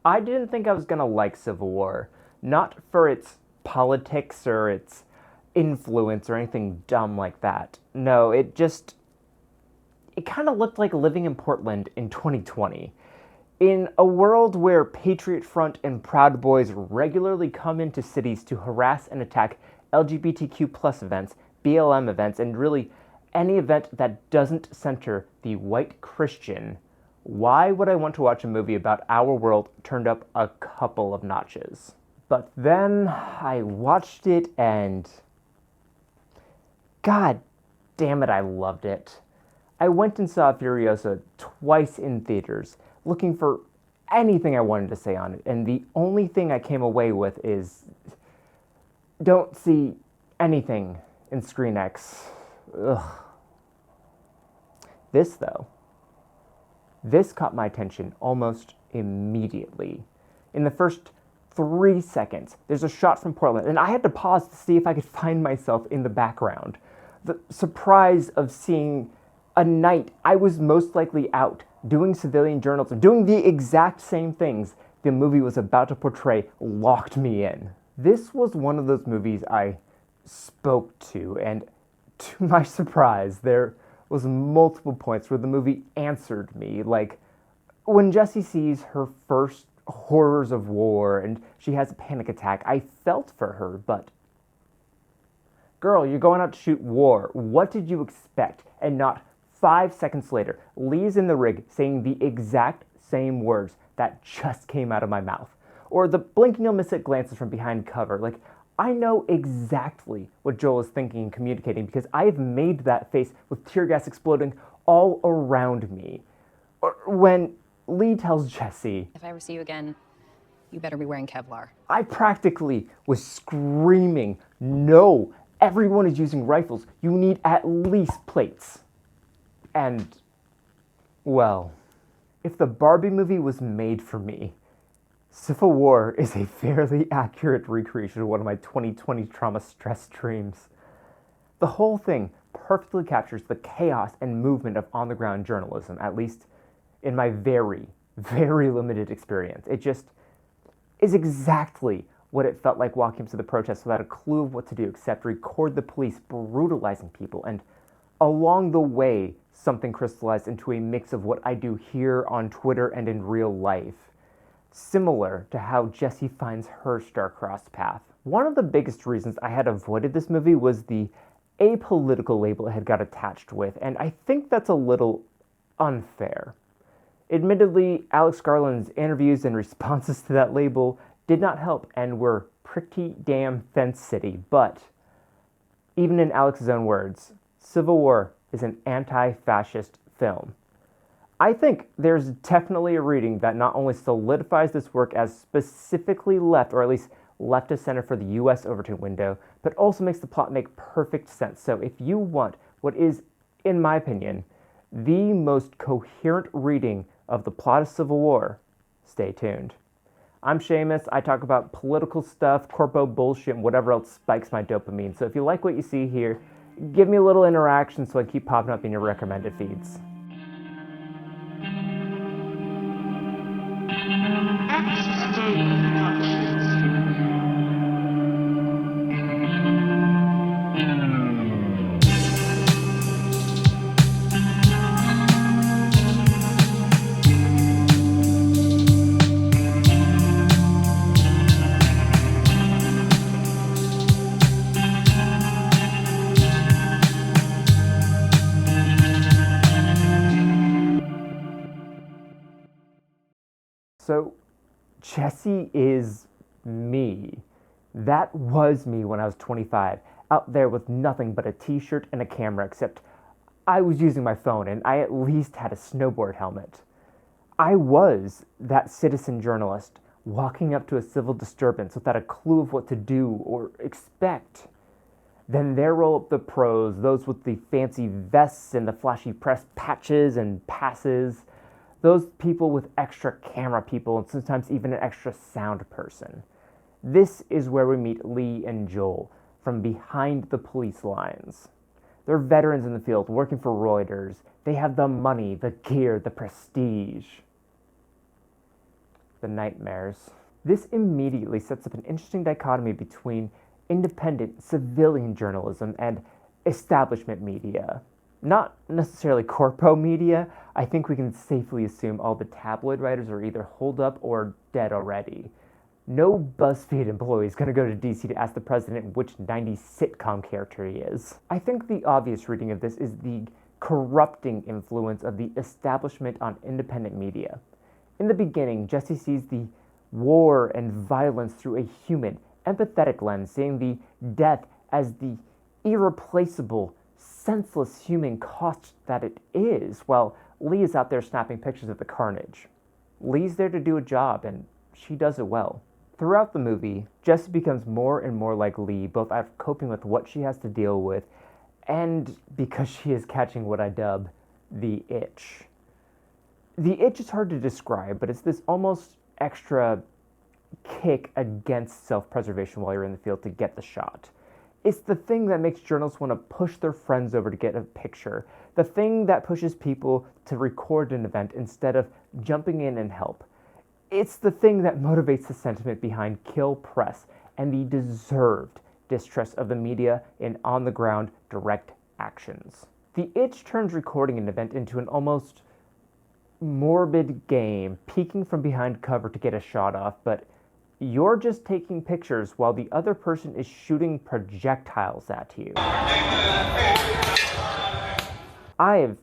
I didn't think I was gonna like Civil War, not for its politics or its influence or anything dumb like that. No, it kind of looked like living in Portland in 2020. In a world where Patriot Front and Proud Boys regularly come into cities to harass and attack LGBTQ plus events, BLM events, and really any event that doesn't center the white Christian, why would I want to watch a movie about our world turned up a couple of notches? But then I watched it and God damn it, I loved it. I went and saw Furiosa twice in theaters, looking for anything I wanted to say on it, and the only thing I came away with is don't see anything in ScreenX. Ugh. This caught my attention almost immediately. In the first 3 seconds, there's a shot from Portland, and I had to pause to see if I could find myself in the background. The surprise of seeing a night I was most likely out doing civilian journalism, doing the exact same things the movie was about to portray, locked me in. This was one of those movies I spoke to, and to my surprise, there was multiple points where the movie answered me, like when Jessie sees her first horrors of war and she has a panic attack. I felt for her, but girl, you're going out to shoot war. What did you expect? And not 5 seconds later, Lee's in the rig saying the exact same words that just came out of my mouth. Or the blink and you'll miss it glances from behind cover. Like, I know exactly what Joel is thinking and communicating because I have made that face with tear gas exploding all around me. Or when Lee tells Jessie, "If I ever see you again, you better be wearing Kevlar." I practically was screaming, no, everyone is using rifles. You need at least plates. And, well, if the Barbie movie was made for me, Civil War is a fairly accurate recreation of one of my 2020 trauma stress dreams. The whole thing perfectly captures the chaos and movement of on-the-ground journalism, at least in my very, very limited experience. It just is exactly what it felt like walking up to the protest without a clue of what to do except record the police brutalizing people, and along the way, something crystallized into a mix of what I do here on Twitter and in real life, similar to how Jessie finds her star-crossed path. One of the biggest reasons I had avoided this movie was the apolitical label it had got attached with, and I think that's a little unfair. Admittedly, Alex Garland's interviews and responses to that label did not help and were pretty damn fence city, but even in Alex's own words, Civil War is an anti-fascist film. I think there's definitely a reading that not only solidifies this work as specifically left, or at least left of center for the US Overton window, but also makes the plot make perfect sense. So if you want what is, in my opinion, the most coherent reading of the plot of Civil War, stay tuned. I'm Seamus. I talk about political stuff, corpo bullshit, and whatever else spikes my dopamine. So if you like what you see here, give me a little interaction so I keep popping up in your recommended feeds. So, Jessie is me. That was me when I was 25, out there with nothing but a t-shirt and a camera, except I was using my phone and I at least had a snowboard helmet. I was that citizen journalist walking up to a civil disturbance without a clue of what to do or expect. Then there roll up the pros, those with the fancy vests and the flashy press patches and passes, those people with extra camera people and sometimes even an extra sound person. This is where we meet Lee and Joel from behind the police lines. They're veterans in the field working for Reuters. They have the money, the gear, the prestige. the nightmares. This immediately sets up an interesting dichotomy between independent civilian journalism and establishment media. Not necessarily corpo media. I think we can safely assume all the tabloid writers are either holed up or dead already. No BuzzFeed employee is going to go to DC to ask the president which 90s sitcom character he is. I think the obvious reading of this is the corrupting influence of the establishment on independent media. In the beginning, Jesse sees the war and violence through a human, empathetic lens, seeing the death as the irreplaceable, senseless human cost that it is, while Lee is out there snapping pictures of the carnage. Lee's there to do a job, and she does it well. Throughout the movie, Jessie becomes more and more like Lee, both out of coping with what she has to deal with, and because she is catching what I dub the itch. The itch is hard to describe, but it's this almost extra kick against self-preservation while you're in the field to get the shot. It's the thing that makes journalists want to push their friends over to get a picture. The thing that pushes people to record an event instead of jumping in and help. It's the thing that motivates the sentiment behind kill press and the deserved distrust of the media in on-the-ground direct actions. The itch turns recording an event into an almost morbid game, peeking from behind cover to get a shot off, but you're just taking pictures while the other person is shooting projectiles at you. I have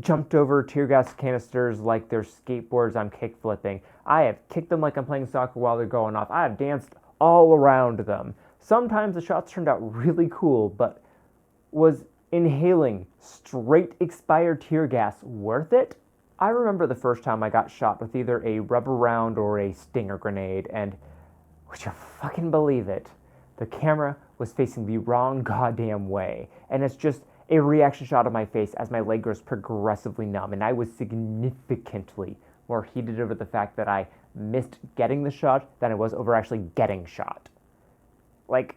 jumped over tear gas canisters like they're skateboards I'm kick flipping. I have kicked them like I'm playing soccer while they're going off. I have danced all around them. Sometimes the shots turned out really cool, but was inhaling straight expired tear gas worth it? I remember the first time I got shot with either a rubber round or a stinger grenade, and would you fucking believe it? The camera was facing the wrong goddamn way, and it's just a reaction shot of my face as my leg grows progressively numb, and I was significantly more heated over the fact that I missed getting the shot than I was over actually getting shot. Like,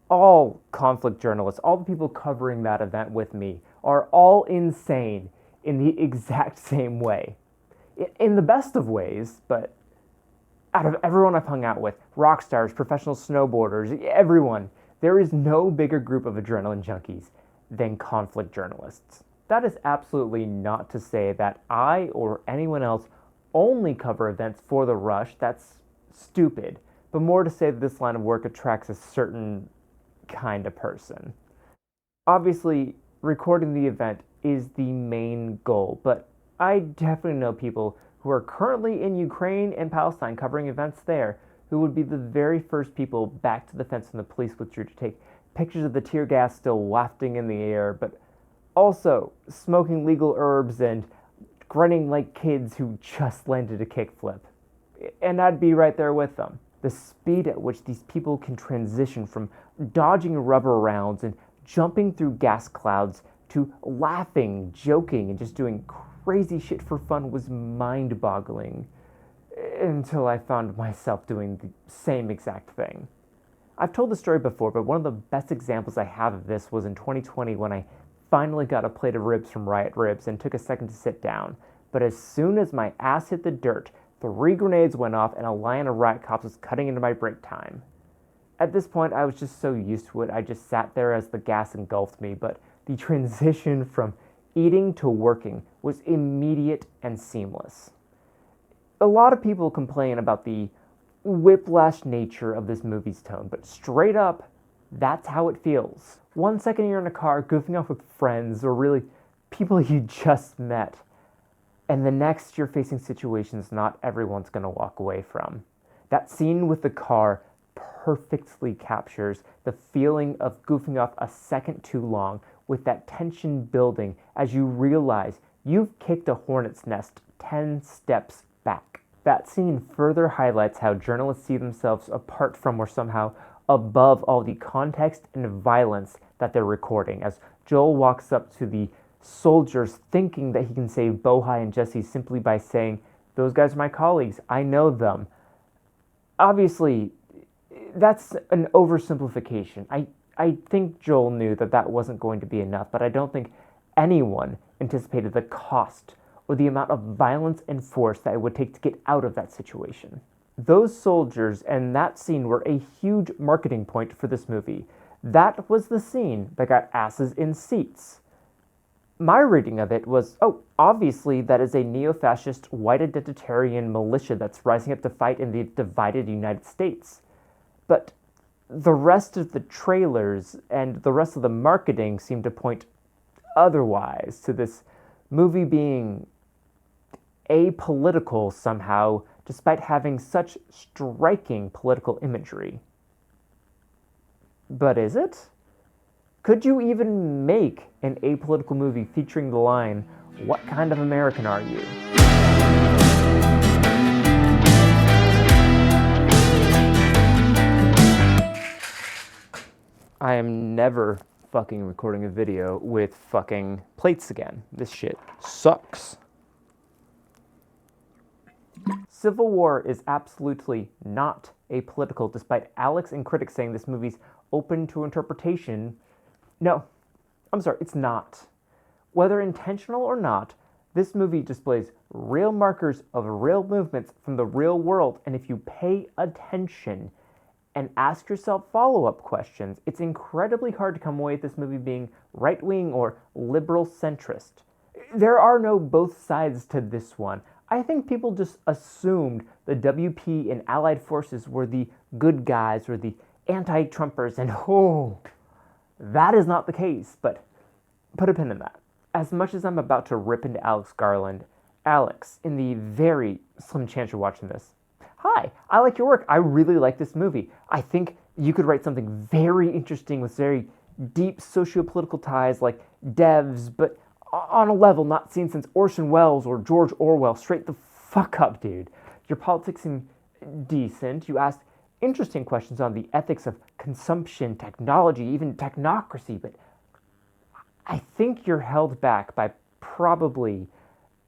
all conflict journalists, all the people covering that event with me, are all insane in the exact same way. In the best of ways, but out of everyone I've hung out with, rock stars, professional snowboarders, everyone, there is no bigger group of adrenaline junkies than conflict journalists. That is absolutely not to say that I or anyone else only cover events for the rush. That's stupid. But more to say that this line of work attracts a certain kind of person. Obviously, recording the event is the main goal, but I definitely know people who are currently in Ukraine and Palestine covering events there who would be the very first people back to the fence when the police withdrew to take pictures of the tear gas still wafting in the air, but also smoking legal herbs and grunting like kids who just landed a kickflip. And I'd be right there with them. The speed at which these people can transition from dodging rubber rounds and jumping through gas clouds to laughing, joking, and just doing crazy shit for fun was mind-boggling until I found myself doing the same exact thing. I've told the story before, but one of the best examples I have of this was in 2020 when I finally got a plate of ribs from Riot Ribs and took a second to sit down. But as soon as my ass hit the dirt, 3 grenades went off and a line of riot cops was cutting into my break time. At this point, I was just so used to it, I just sat there as the gas engulfed me, but the transition from eating to working was immediate and seamless. A lot of people complain about the whiplash nature of this movie's tone, but straight up, that's how it feels. 1 second you're in a car goofing off with friends or really people you just met, and the next you're facing situations not everyone's going to walk away from. That scene with the car perfectly captures the feeling of goofing off a second too long, with that tension building as you realize you've kicked a hornet's nest 10 steps back. That scene further highlights how journalists see themselves apart from or somehow above all the context and violence that they're recording, as Joel walks up to the soldiers thinking that he can save Bohai and Jesse simply by saying, "Those guys are my colleagues, I know them." Obviously, that's an oversimplification. I think Joel knew that that wasn't going to be enough, but I don't think anyone anticipated the cost or the amount of violence and force that it would take to get out of that situation. Those soldiers and that scene were a huge marketing point for this movie. That was the scene that got asses in seats. My reading of it was, obviously that is a neo-fascist white identitarian militia that's rising up to fight in the divided United States. But the rest of the trailers and the rest of the marketing seemed to point otherwise, to this movie being apolitical somehow, despite having such striking political imagery. But is it? Could you even make an apolitical movie featuring the line, "What kind of American are you?" I am never fucking recording a video with fucking plates again. This shit sucks. Civil War is absolutely not apolitical, despite Alex and critics saying this movie's open to interpretation. No, I'm sorry, it's not. Whether intentional or not, this movie displays real markers of real movements from the real world, and if you pay attention and ask yourself follow-up questions, it's incredibly hard to come away with this movie being right-wing or liberal-centrist. There are no both sides to this one. I think people just assumed the WP and Allied forces were the good guys or the anti-Trumpers, and that is not the case, but put a pin in that. As much as I'm about to rip into Alex Garland, Alex, in the very slim chance you're watching this, hi, I like your work. I really like this movie. I think you could write something very interesting with very deep socio-political ties like Devs, but on a level not seen since Orson Welles or George Orwell. Straight the fuck up, dude. Your politics seem decent. You ask interesting questions on the ethics of consumption, technology, even technocracy, but I think you're held back by probably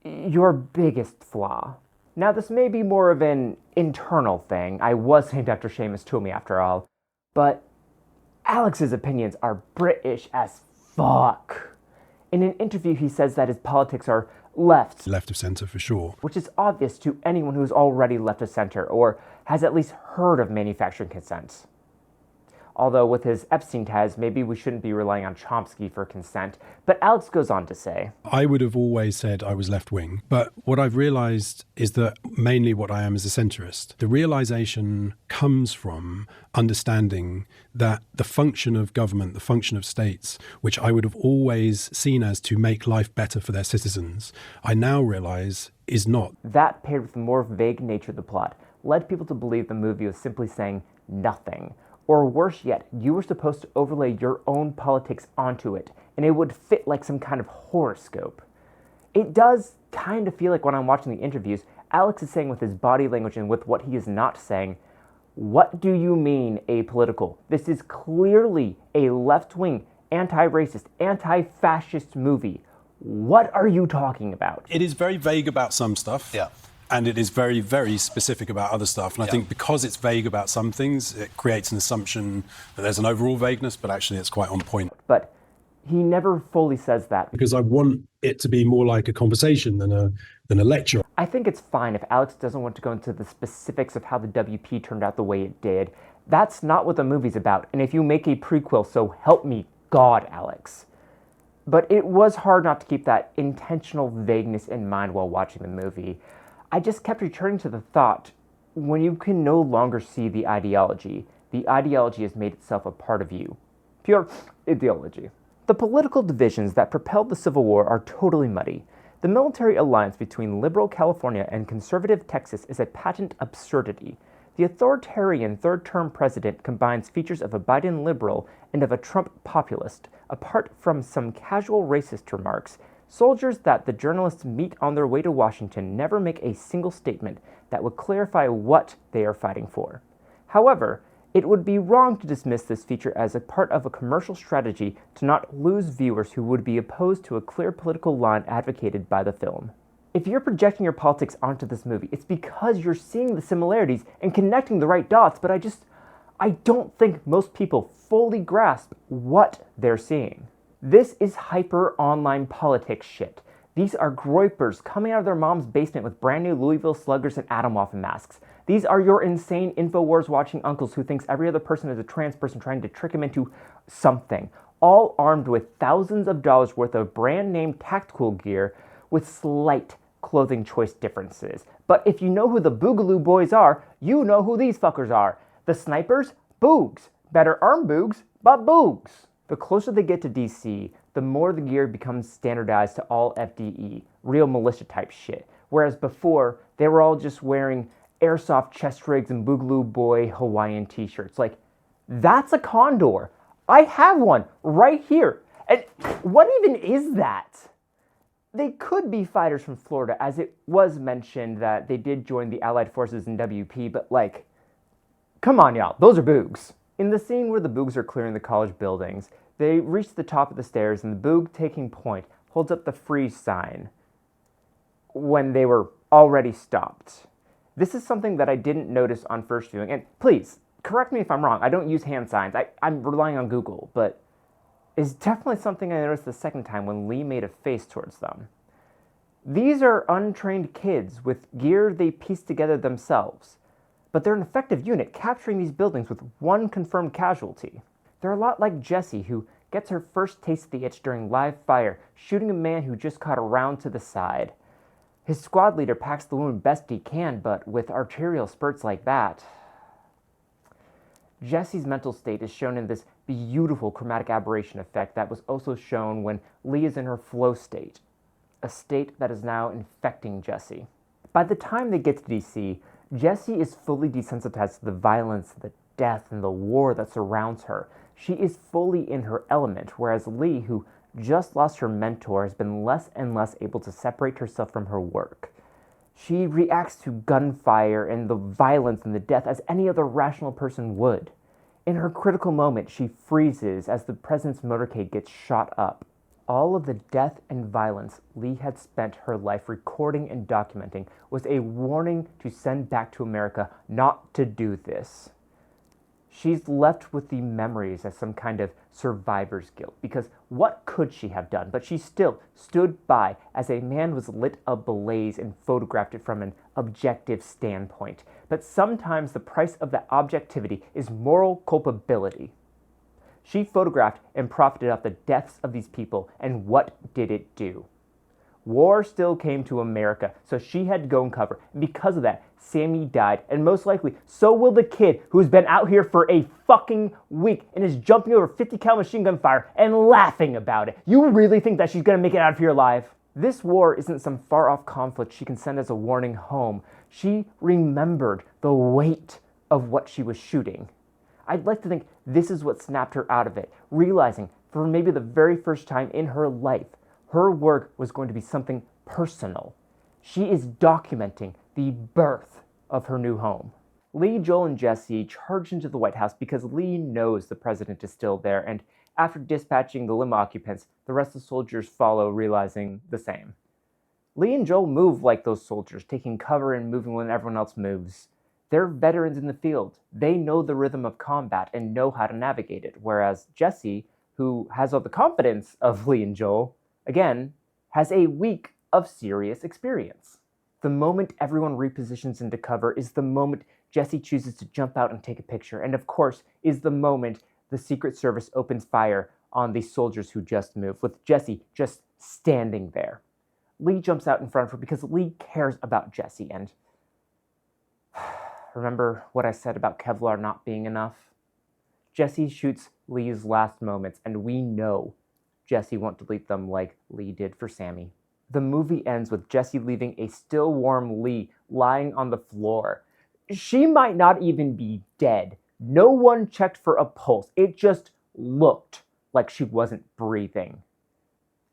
your biggest flaw. Now, this may be more of an internal thing. I was named after Seamus Toomey after all, but Alex's opinions are British as fuck. In an interview, he says that his politics are left of centre for sure, which is obvious to anyone who's already left of centre or has at least heard of manufacturing consent. Although with his Epstein ties, maybe we shouldn't be relying on Chomsky for consent. But Alex goes on to say, I would have always said I was left-wing, but what I've realised is that mainly what I am is a centrist. The realisation comes from understanding that the function of government, the function of states, which I would have always seen as to make life better for their citizens, I now realise is not. That, paired with the more vague nature of the plot, led people to believe the movie was simply saying nothing. Or worse yet, you were supposed to overlay your own politics onto it, and it would fit like some kind of horoscope. It does kind of feel like when I'm watching the interviews, Alex is saying with his body language and with what he is not saying, what do you mean apolitical? This is clearly a left-wing, anti-racist, anti-fascist movie. What are you talking about? It is very vague about some stuff. Yeah. And it is very, very specific about other stuff. And I think because it's vague about some things, it creates an assumption that there's an overall vagueness, but actually it's quite on point. But he never fully says that. Because I want it to be more like a conversation than a lecture. I think it's fine if Alex doesn't want to go into the specifics of how the WP turned out the way it did. That's not what the movie's about. And if you make a prequel, so help me God, Alex. But it was hard not to keep that intentional vagueness in mind while watching the movie. I just kept returning to the thought, when you can no longer see the ideology has made itself a part of you. Pure ideology. The political divisions that propelled the Civil War are totally muddy. The military alliance between liberal California and conservative Texas is a patent absurdity. The authoritarian third-term president combines features of a Biden liberal and of a Trump populist. Apart from some casual racist remarks, soldiers that the journalists meet on their way to Washington never make a single statement that would clarify what they are fighting for. However, it would be wrong to dismiss this feature as a part of a commercial strategy to not lose viewers who would be opposed to a clear political line advocated by the film. If you're projecting your politics onto this movie, it's because you're seeing the similarities and connecting the right dots, but I don't think most people fully grasp what they're seeing. This is hyper online politics shit. These are groypers coming out of their mom's basement with brand new Louisville Sluggers and Atomwaffen masks. These are your insane InfoWars watching uncles who thinks every other person is a trans person trying to trick him into something. All armed with thousands of dollars worth of brand name tactical gear with slight clothing choice differences. But if you know who the Boogaloo Boys are, you know who these fuckers are. The snipers? Boogs. Better armed boogs, but boogs. The closer they get to DC, the more the gear becomes standardized to all FDE, real militia type shit. Whereas before, they were all just wearing airsoft chest rigs and Boogaloo Boy Hawaiian t-shirts. Like, that's a condor. I have one right here. And what even is that? They could be fighters from Florida, as it was mentioned that they did join the Allied forces in WP, but like, come on y'all, those are boogs. In the scene where the boogs are clearing the college buildings, they reach the top of the stairs and the boog taking point holds up the freeze sign when they were already stopped. This is something that I didn't notice on first viewing, and please, correct me if I'm wrong, I don't use hand signs, I'm relying on Google, but it's definitely something I noticed the second time when Lee made a face towards them. These are untrained kids with gear they pieced together themselves, but they're an effective unit capturing these buildings with one confirmed casualty. They're a lot like Jessie, who gets her first taste of the itch during live fire, shooting a man who just caught a round to the side. His squad leader packs the wound best he can, but with arterial spurts like that... Jessie's mental state is shown in this beautiful chromatic aberration effect that was also shown when Lee is in her flow state, a state that is now infecting Jessie. By the time they get to DC, Jessie is fully desensitized to the violence, the death, and the war that surrounds her. She is fully in her element, whereas Lee, who just lost her mentor, has been less and less able to separate herself from her work. She reacts to gunfire and the violence and the death as any other rational person would. In her critical moment, she freezes as the president's motorcade gets shot up. All of the death and violence Lee had spent her life recording and documenting was a warning to send back to America not to do this. She's left with the memories as some kind of survivor's guilt, because what could she have done? But she still stood by as a man was lit ablaze and photographed it from an objective standpoint. But sometimes the price of that objectivity is moral culpability. She photographed and profited off the deaths of these people, and what did it do? War still came to America, so she had to go and cover. And because of that, Sammy died, and most likely, so will the kid who's been out here for a fucking week and is jumping over 50 cal machine gun fire and laughing about it. You really think that she's gonna make it out of here alive? This war isn't some far-off conflict she can send as a warning home. She remembered the weight of what she was shooting. I'd like to think this is what snapped her out of it, realizing for maybe the very first time in her life, her work was going to be something personal. She is documenting the birth of her new home. Lee, Joel, and Jessie charge into the White House because Lee knows the president is still there, and after dispatching the limo occupants, the rest of the soldiers follow, realizing the same. Lee and Joel move like those soldiers, taking cover and moving when everyone else moves. They're veterans in the field. They know the rhythm of combat and know how to navigate it, whereas Jessie, who has all the confidence of Lee and Joel, again, has a week of serious experience. The moment everyone repositions into cover is the moment Jessie chooses to jump out and take a picture, and of course is the moment the Secret Service opens fire on the soldiers who just moved, with Jessie just standing there. Lee jumps out in front of her because Lee cares about Jessie, and remember what I said about Kevlar not being enough? Jessie shoots Lee's last moments, and we know Jessie won't delete them like Lee did for Sammy. The movie ends with Jessie leaving a still warm Lee lying on the floor. She might not even be dead. No one checked for a pulse. It just looked like she wasn't breathing.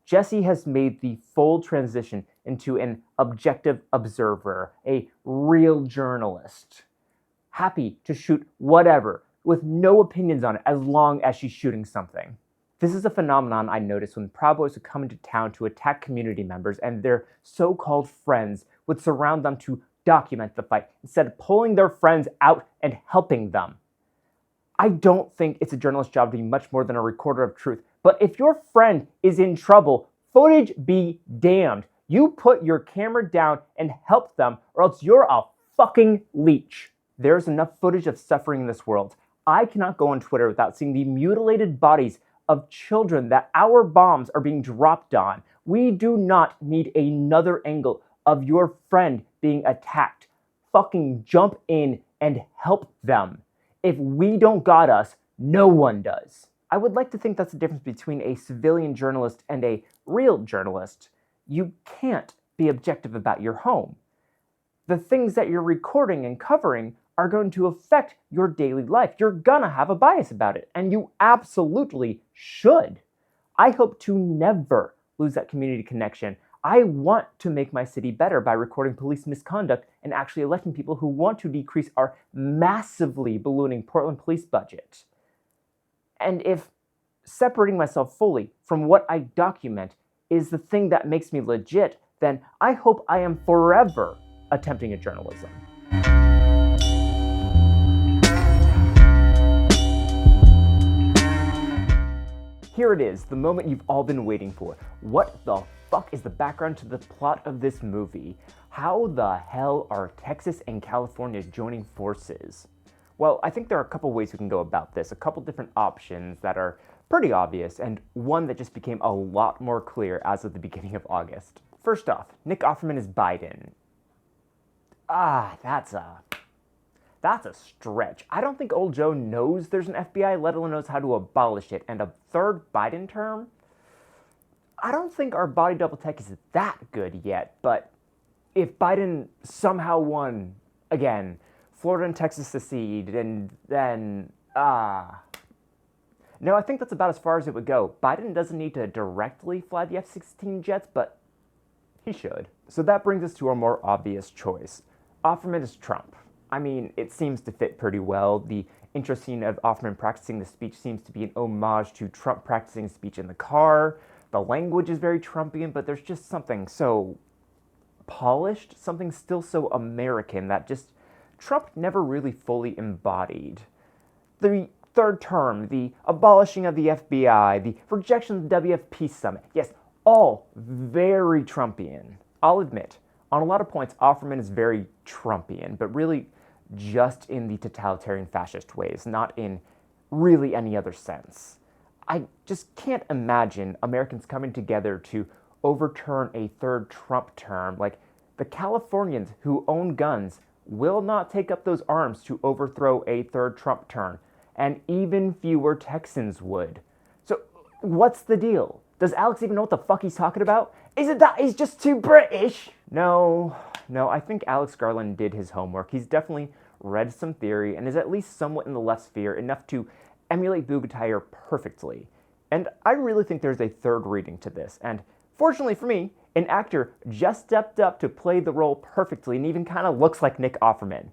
Jessie has made the full transition into an objective observer, a real journalist. Happy to shoot whatever, with no opinions on it as long as she's shooting something. This is a phenomenon I noticed when Proud Boys would come into town to attack community members and their so-called friends would surround them to document the fight instead of pulling their friends out and helping them. I don't think it's a journalist's job to be much more than a recorder of truth, but if your friend is in trouble, footage be damned. You put your camera down and help them, or else you're a fucking leech. There's enough footage of suffering in this world. I cannot go on Twitter without seeing the mutilated bodies of children that our bombs are being dropped on. We do not need another angle of your friend being attacked. Fucking jump in and help them. If we don't got us, no one does. I would like to think that's the difference between a civilian journalist and a real journalist. You can't be objective about your home. The things that you're recording and covering are going to affect your daily life. You're gonna have a bias about it, and you absolutely should. I hope to never lose that community connection. I want to make my city better by recording police misconduct and actually electing people who want to decrease our massively ballooning Portland police budget. And if separating myself fully from what I document is the thing that makes me legit, then I hope I am forever attempting at journalism. Here it is, the moment you've all been waiting for. What the fuck is the background to the plot of this movie? How the hell are Texas and California joining forces? Well, I think there are a couple ways we can go about this, a couple different options that are pretty obvious, and one that just became a lot more clear as of the beginning of August. First off, Nick Offerman is Biden. That's a stretch. I don't think old Joe knows there's an FBI, let alone knows how to abolish it. And a third Biden term? I don't think our body double tech is that good yet, but if Biden somehow won again, Florida and Texas secede, and then, No, I think that's about as far as it would go. Biden doesn't need to directly fly the F-16 jets, but he should. So that brings us to our more obvious choice. Offerman is Trump. I mean, it seems to fit pretty well. The intro scene of Offerman practicing the speech seems to be an homage to Trump practicing speech in the car. The language is very Trumpian, but there's just something so polished, something still so American that just Trump never really fully embodied. The third term, the abolishing of the FBI, the rejection of the WF Peace Summit. Yes, all very Trumpian. I'll admit, on a lot of points, Offerman is very Trumpian, but really just in the totalitarian fascist ways, not in really any other sense. I just can't imagine Americans coming together to overturn a third Trump term. Like, the Californians who own guns will not take up those arms to overthrow a third Trump term, and even fewer Texans would. So what's the deal? Does Alex even know what the fuck he's talking about? Is it that he's just too British? No, I think Alex Garland did his homework. He's definitely read some theory and is at least somewhat in the left sphere, enough to emulate Bugatire perfectly. And I really think there's a third reading to this, and fortunately for me, an actor just stepped up to play the role perfectly and even kind of looks like Nick Offerman.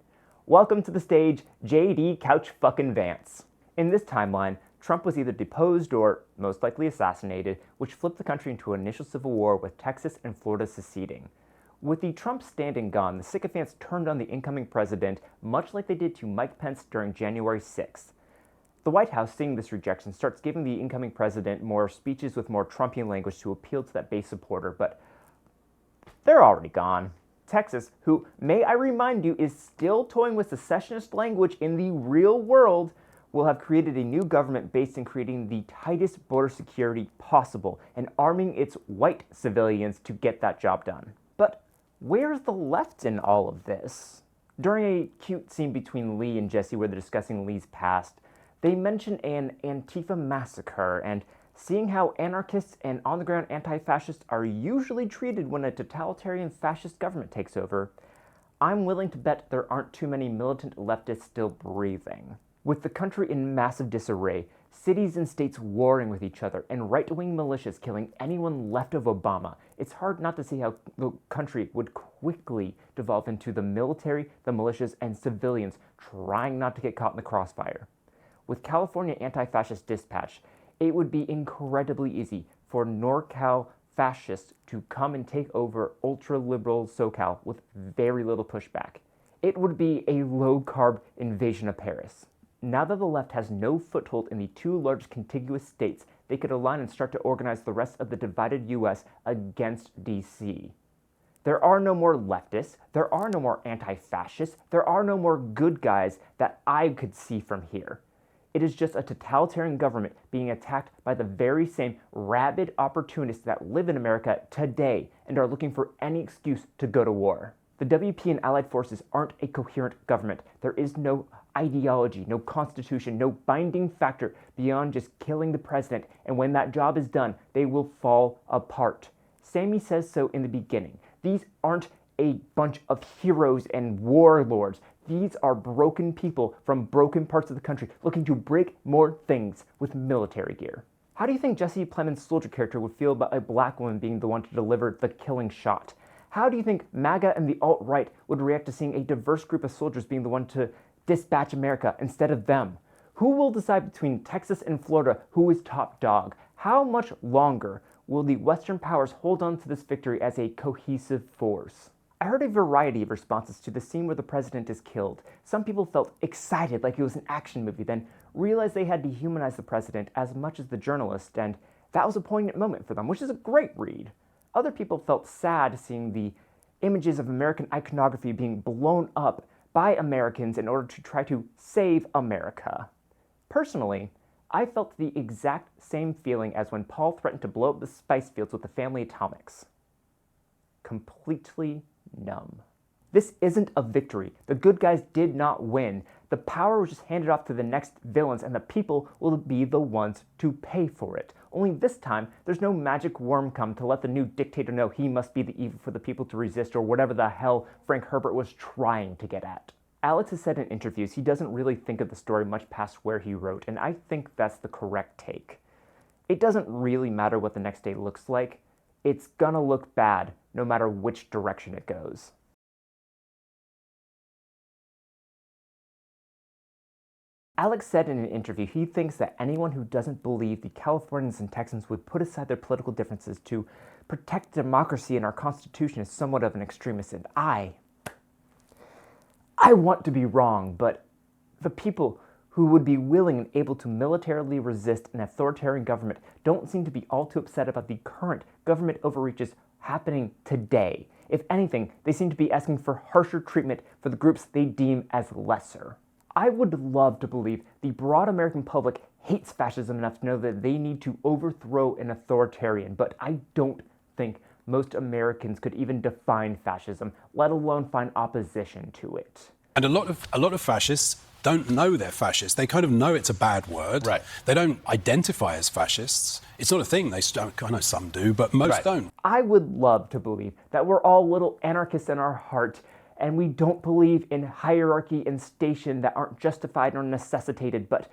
Welcome to the stage, J.D. Couch fucking Vance. In this timeline, Trump was either deposed or most likely assassinated, which flipped the country into an initial civil war with Texas and Florida seceding. With the Trump standing gone, the sycophants turned on the incoming president, much like they did to Mike Pence during January 6th. The White House, seeing this rejection, starts giving the incoming president more speeches with more Trumpian language to appeal to that base supporter, but they're already gone. Texas, who, may I remind you, is still toying with secessionist language in the real world, will have created a new government based in creating the tightest border security possible and arming its white civilians to get that job done. But where's the left in all of this? During a cute scene between Lee and Jesse where they're discussing Lee's past, they mention an Antifa massacre and seeing how anarchists and on-the-ground anti-fascists are usually treated when a totalitarian fascist government takes over, I'm willing to bet there aren't too many militant leftists still breathing. With the country in massive disarray, cities and states warring with each other, and right-wing militias killing anyone left of Obama, it's hard not to see how the country would quickly devolve into the military, the militias, and civilians trying not to get caught in the crossfire. With California Anti-Fascist Dispatch, it would be incredibly easy for NorCal fascists to come and take over ultra-liberal SoCal with very little pushback. It would be a low-carb invasion of Paris. Now that the left has no foothold in the two largest contiguous states, they could align and start to organize the rest of the divided U.S. against D.C. There are no more leftists, there are no more anti-fascists, there are no more good guys that I could see from here. It is just a totalitarian government being attacked by the very same rabid opportunists that live in America today and are looking for any excuse to go to war. The WP and allied forces aren't a coherent government. There is no ideology, no constitution, no binding factor beyond just killing the president, and when that job is done, they will fall apart. Sammy says so in the beginning. These aren't a bunch of heroes and warlords. These are broken people from broken parts of the country looking to break more things with military gear. How do you think Jesse Plemons' soldier character would feel about a black woman being the one to deliver the killing shot? How do you think MAGA and the alt-right would react to seeing a diverse group of soldiers being the one to dispatch America instead of them? Who will decide between Texas and Florida who is top dog? How much longer will the Western powers hold on to this victory as a cohesive force? I heard a variety of responses to the scene where the president is killed. Some people felt excited like it was an action movie, then realized they had dehumanized the president as much as the journalist, and that was a poignant moment for them, which is a great read. Other people felt sad seeing the images of American iconography being blown up by Americans in order to try to save America. Personally, I felt the exact same feeling as when Paul threatened to blow up the spice fields with the family atomics. Completely numb. This isn't a victory. The good guys did not win. The power was just handed off to the next villains, and the people will be the ones to pay for it. Only this time, there's no magic worm come to let the new dictator know he must be the evil for the people to resist, or whatever the hell Frank Herbert was trying to get at. Alex has said in interviews he doesn't really think of the story much past where he wrote, and I think that's the correct take. It doesn't really matter what the next day looks like. It's gonna look bad, no matter which direction it goes. Alex said in an interview he thinks that anyone who doesn't believe the Californians and Texans would put aside their political differences to protect democracy and our Constitution is somewhat of an extremist, and I want to be wrong, but the people who would be willing and able to militarily resist an authoritarian government don't seem to be all too upset about the current government overreaches happening today. If anything, they seem to be asking for harsher treatment for the groups they deem as lesser. I would love to believe the broad American public hates fascism enough to know that they need to overthrow an authoritarian, but I don't think most Americans could even define fascism, let alone find opposition to it. And a lot of fascists don't know they're fascists. They kind of know it's a bad word. Right. They don't identify as fascists. It's not a thing. I know some do, but most don't. I would love to believe that we're all little anarchists in our heart, and we don't believe in hierarchy and station that aren't justified or necessitated, but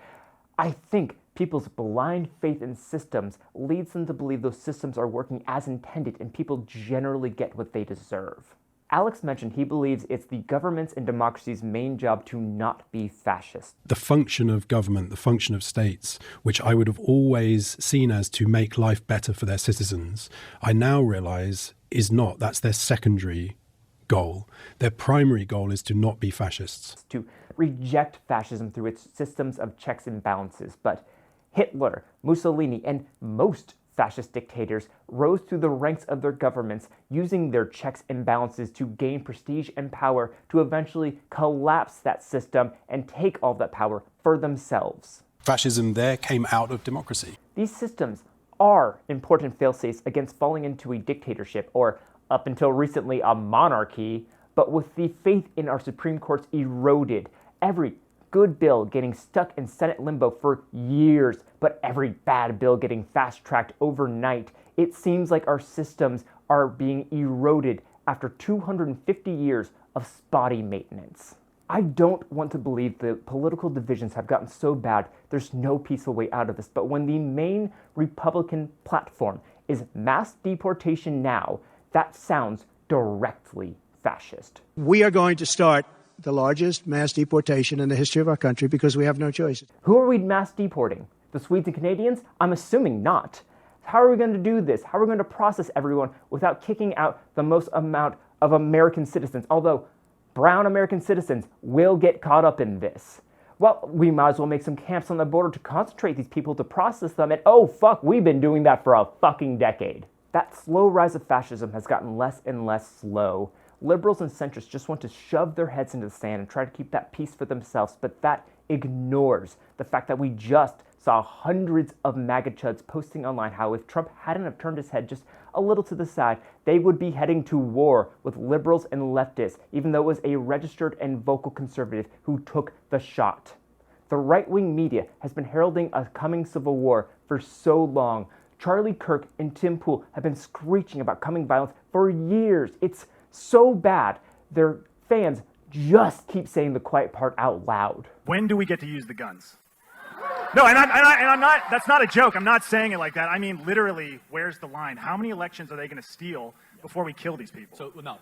I think people's blind faith in systems leads them to believe those systems are working as intended and people generally get what they deserve. Alex mentioned he believes it's the government's and democracy's main job to not be fascist. The function of government, the function of states, which I would have always seen as to make life better for their citizens, I now realize is not. That's their secondary goal. Their primary goal is to not be fascists. To reject fascism through its systems of checks and balances. But Hitler, Mussolini, and most fascist dictators rose through the ranks of their governments using their checks and balances to gain prestige and power to eventually collapse that system and take all that power for themselves. Fascism there came out of democracy. These systems are important fail-safes against falling into a dictatorship or, up until recently, a monarchy, but with the faith in our Supreme Courts eroded, every good bill getting stuck in Senate limbo for years, but every bad bill getting fast-tracked overnight, it seems like our systems are being eroded after 250 years of spotty maintenance. I don't want to believe the political divisions have gotten so bad there's no peaceful way out of this, but when the main Republican platform is mass deportation now, that sounds directly fascist. We are going to start the largest mass deportation in the history of our country because we have no choice. Who are we mass deporting? The Swedes and Canadians? I'm assuming not. How are we going to do this? How are we going to process everyone without kicking out the most amount of American citizens? Although brown American citizens will get caught up in this. Well, we might as well make some camps on the border to concentrate these people to process them, and oh fuck, we've been doing that for a fucking decade. That slow rise of fascism has gotten less and less slow. Liberals and centrists just want to shove their heads into the sand and try to keep that peace for themselves, but that ignores the fact that we just saw hundreds of MAGA chuds posting online how if Trump hadn't have turned his head just a little to the side, they would be heading to war with liberals and leftists, even though it was a registered and vocal conservative who took the shot. The right-wing media has been heralding a coming civil war for so long. Charlie Kirk and Tim Pool have been screeching about coming violence for years. It's so bad, their fans just keep saying the quiet part out loud. When do we get to use the guns? No, and I'm not, that's not a joke. I'm not saying it like that. I mean, literally, where's the line? How many elections are they going to steal before we kill these people? So, no,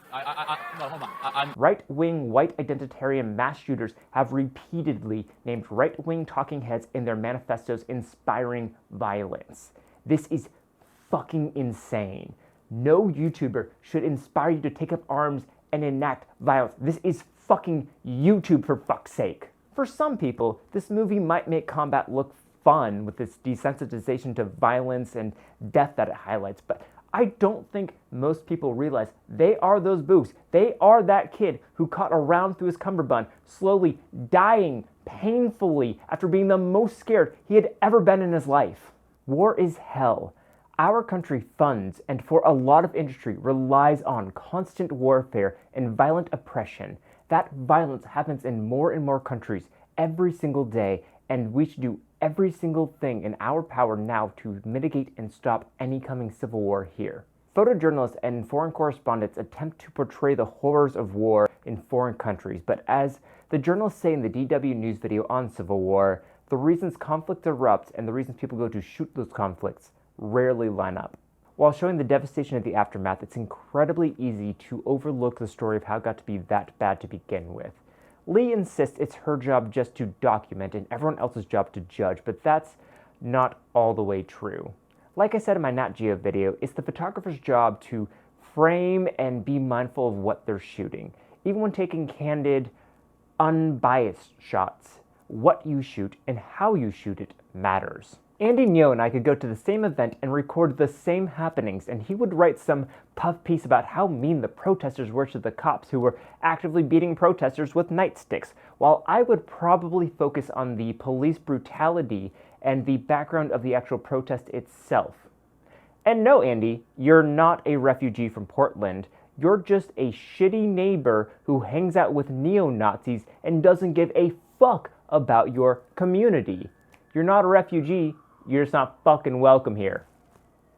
no, hold on. Right-wing, white identitarian mass shooters have repeatedly named right-wing talking heads in their manifestos inspiring violence. This is fucking insane. No YouTuber should inspire you to take up arms and enact violence. This is fucking YouTube, for fuck's sake. For some people, this movie might make combat look fun with its desensitization to violence and death that it highlights, but I don't think most people realize they are those boobs. They are that kid who caught a round through his cummerbund, slowly dying painfully after being the most scared he had ever been in his life. War is hell. Our country funds and for a lot of industry relies on constant warfare and violent oppression. That violence happens in more and more countries every single day, and we should do every single thing in our power now to mitigate and stop any coming civil war here. Photojournalists and foreign correspondents attempt to portray the horrors of war in foreign countries, but as the journalists say in the DW News video on civil war, the reasons conflict erupts and the reasons people go to shoot those conflicts rarely line up. While showing the devastation of the aftermath, it's incredibly easy to overlook the story of how it got to be that bad to begin with. Lee insists it's her job just to document and everyone else's job to judge, but that's not all the way true. Like I said in my Nat Geo video, it's the photographer's job to frame and be mindful of what they're shooting. Even when taking candid, unbiased shots, what you shoot and how you shoot it matters. Andy Ngo and I could go to the same event and record the same happenings, and he would write some puff piece about how mean the protesters were to the cops who were actively beating protesters with nightsticks, while I would probably focus on the police brutality and the background of the actual protest itself. And no, Andy, you're not a refugee from Portland. You're just a shitty neighbor who hangs out with neo-Nazis and doesn't give a fuck about your community. You're not a refugee. You're just not fucking welcome here.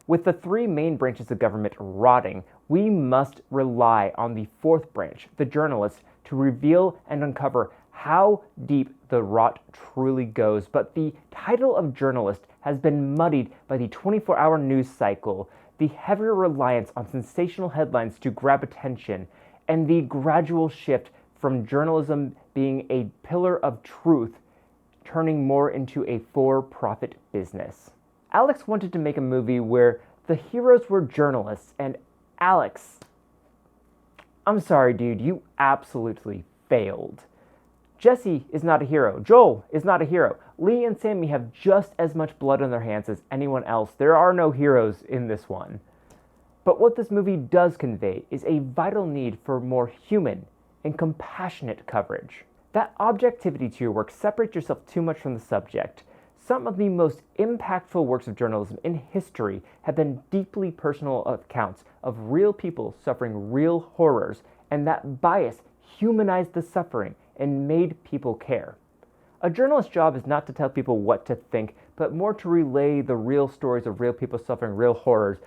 With the three main branches of government rotting, we must rely on the fourth branch, the journalists, to reveal and uncover how deep the rot truly goes. But the title of journalist has been muddied by the 24-hour news cycle, the heavier reliance on sensational headlines to grab attention, and the gradual shift from journalism being a pillar of truth turning more into a for-profit business. Alex wanted to make a movie where the heroes were journalists, and Alex, I'm sorry dude, you absolutely failed. Jesse is not a hero. Joel is not a hero. Lee and Sammy have just as much blood on their hands as anyone else. There are no heroes in this one. But what this movie does convey is a vital need for more human and compassionate coverage. That objectivity to your work separates yourself too much from the subject. Some of the most impactful works of journalism in history have been deeply personal accounts of real people suffering real horrors, and that bias humanized the suffering and made people care. A journalist's job is not to tell people what to think, but more to relay the real stories of real people suffering real horrors,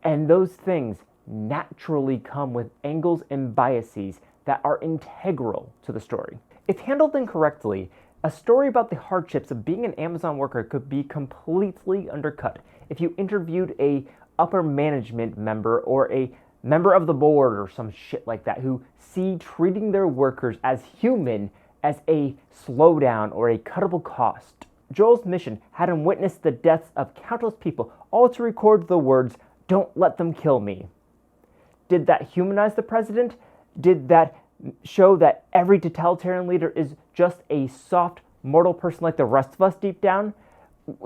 and those things naturally come with angles and biases that are integral to the story. If handled incorrectly, a story about the hardships of being an Amazon worker could be completely undercut if you interviewed a upper management member or a member of the board or some shit like that who see treating their workers as human as a slowdown or a cuttable cost. Joel's mission had him witness the deaths of countless people, all to record the words, "Don't let them kill me." Did that humanize the president? Did that show that every totalitarian leader is just a soft, mortal person like the rest of us deep down?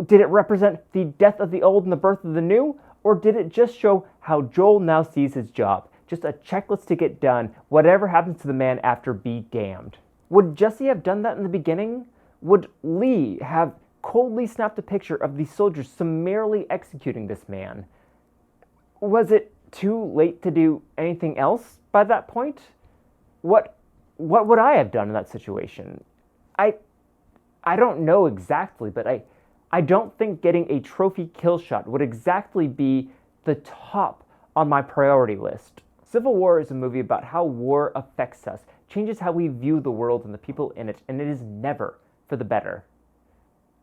Did it represent the death of the old and the birth of the new? Or did it just show how Joel now sees his job? Just a checklist to get done, whatever happens to the man after be damned. Would Jesse have done that in the beginning? Would Lee have coldly snapped a picture of the soldiers summarily executing this man? Was it too late to do anything else by that point? What would I have done in that situation? I don't know exactly, but I don't think getting a trophy kill shot would exactly be the top on my priority list. Civil War is a movie about how war affects us, changes how we view the world and the people in it, and it is never for the better.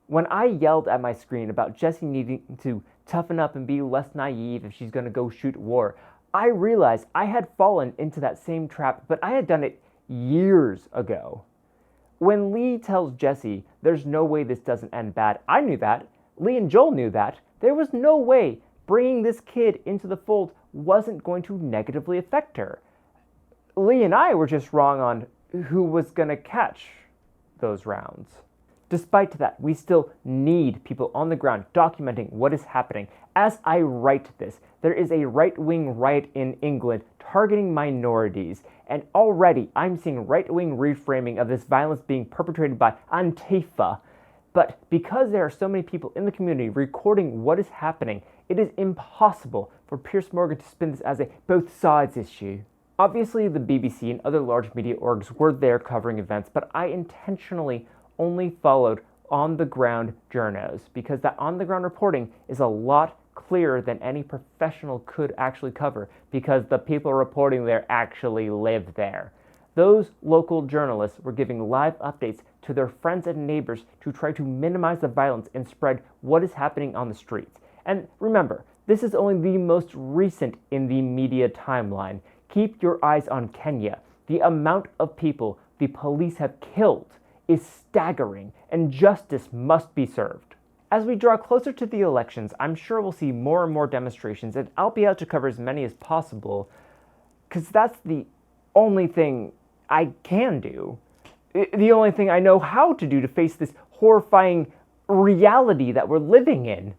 When I yelled at my screen about Jessie needing to toughen up and be less naive if she's going to go shoot war, I realized I had fallen into that same trap, but I had done it years ago. When Lee tells Jessie, there's no way this doesn't end bad, I knew that. Lee and Joel knew that. There was no way bringing this kid into the fold wasn't going to negatively affect her. Lee and I were just wrong on who was going to catch those rounds. Despite that, we still need people on the ground documenting what is happening. As I write this, there is a right-wing riot in England targeting minorities, and already I'm seeing right-wing reframing of this violence being perpetrated by Antifa. But because there are so many people in the community recording what is happening, it is impossible for Piers Morgan to spin this as a both sides issue. Obviously, the BBC and other large media orgs were there covering events, but I intentionally only followed on-the-ground journos because that on-the-ground reporting is a lot clearer than any professional could actually cover because the people reporting there actually live there. Those local journalists were giving live updates to their friends and neighbors to try to minimize the violence and spread what is happening on the streets. And remember, this is only the most recent in the media timeline. Keep your eyes on Kenya. The amount of people the police have killed is staggering, and justice must be served. As we draw closer to the elections, I'm sure we'll see more and more demonstrations, and I'll be out to cover as many as possible, because that's the only thing I can do. The only thing I know how to do to face this horrifying reality that we're living in.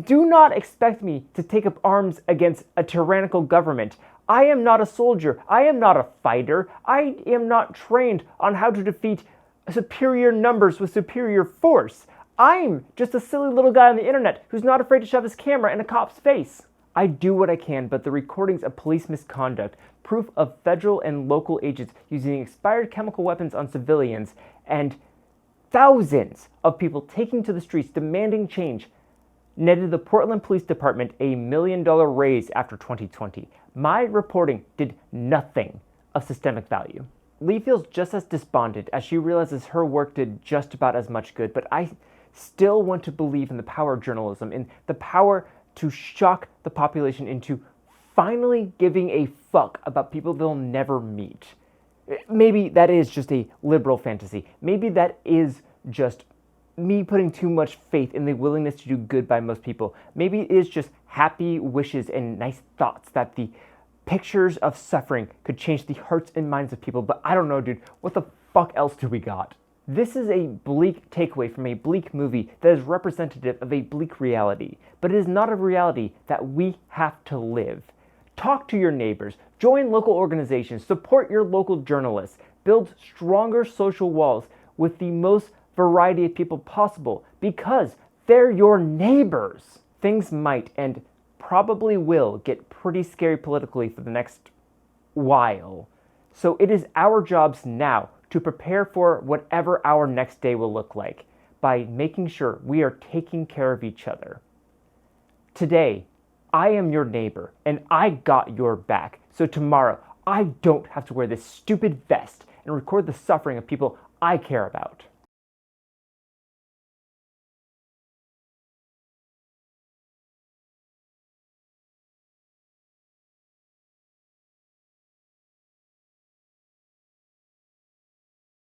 Do not expect me to take up arms against a tyrannical government. I am not a soldier. I am not a fighter. I am not trained on how to defeat superior numbers with superior force. I'm just a silly little guy on the internet who's not afraid to shove his camera in a cop's face. I do what I can, but the recordings of police misconduct, proof of federal and local agents using expired chemical weapons on civilians, and thousands of people taking to the streets demanding change netted the Portland Police Department a $1 million raise after 2020. My reporting did nothing of systemic value. Lee feels just as despondent as she realizes her work did just about as much good, but I still want to believe in the power of journalism, in the power to shock the population into finally giving a fuck about people they'll never meet. Maybe that is just a liberal fantasy. Maybe that is just me putting too much faith in the willingness to do good by most people. Maybe it is just happy wishes and nice thoughts that the pictures of suffering could change the hearts and minds of people, but I don't know, dude. What the fuck else do we got? This is a bleak takeaway from a bleak movie that is representative of a bleak reality, but it is not a reality that we have to live. Talk to your neighbors, join local organizations, support your local journalists, build stronger social walls with the most variety of people possible because they're your neighbors. Things might and probably will get pretty scary politically for the next while. So it is our jobs now to prepare for whatever our next day will look like by making sure we are taking care of each other. Today, I am your neighbor and I got your back. So tomorrow, I don't have to wear this stupid vest and record the suffering of people I care about.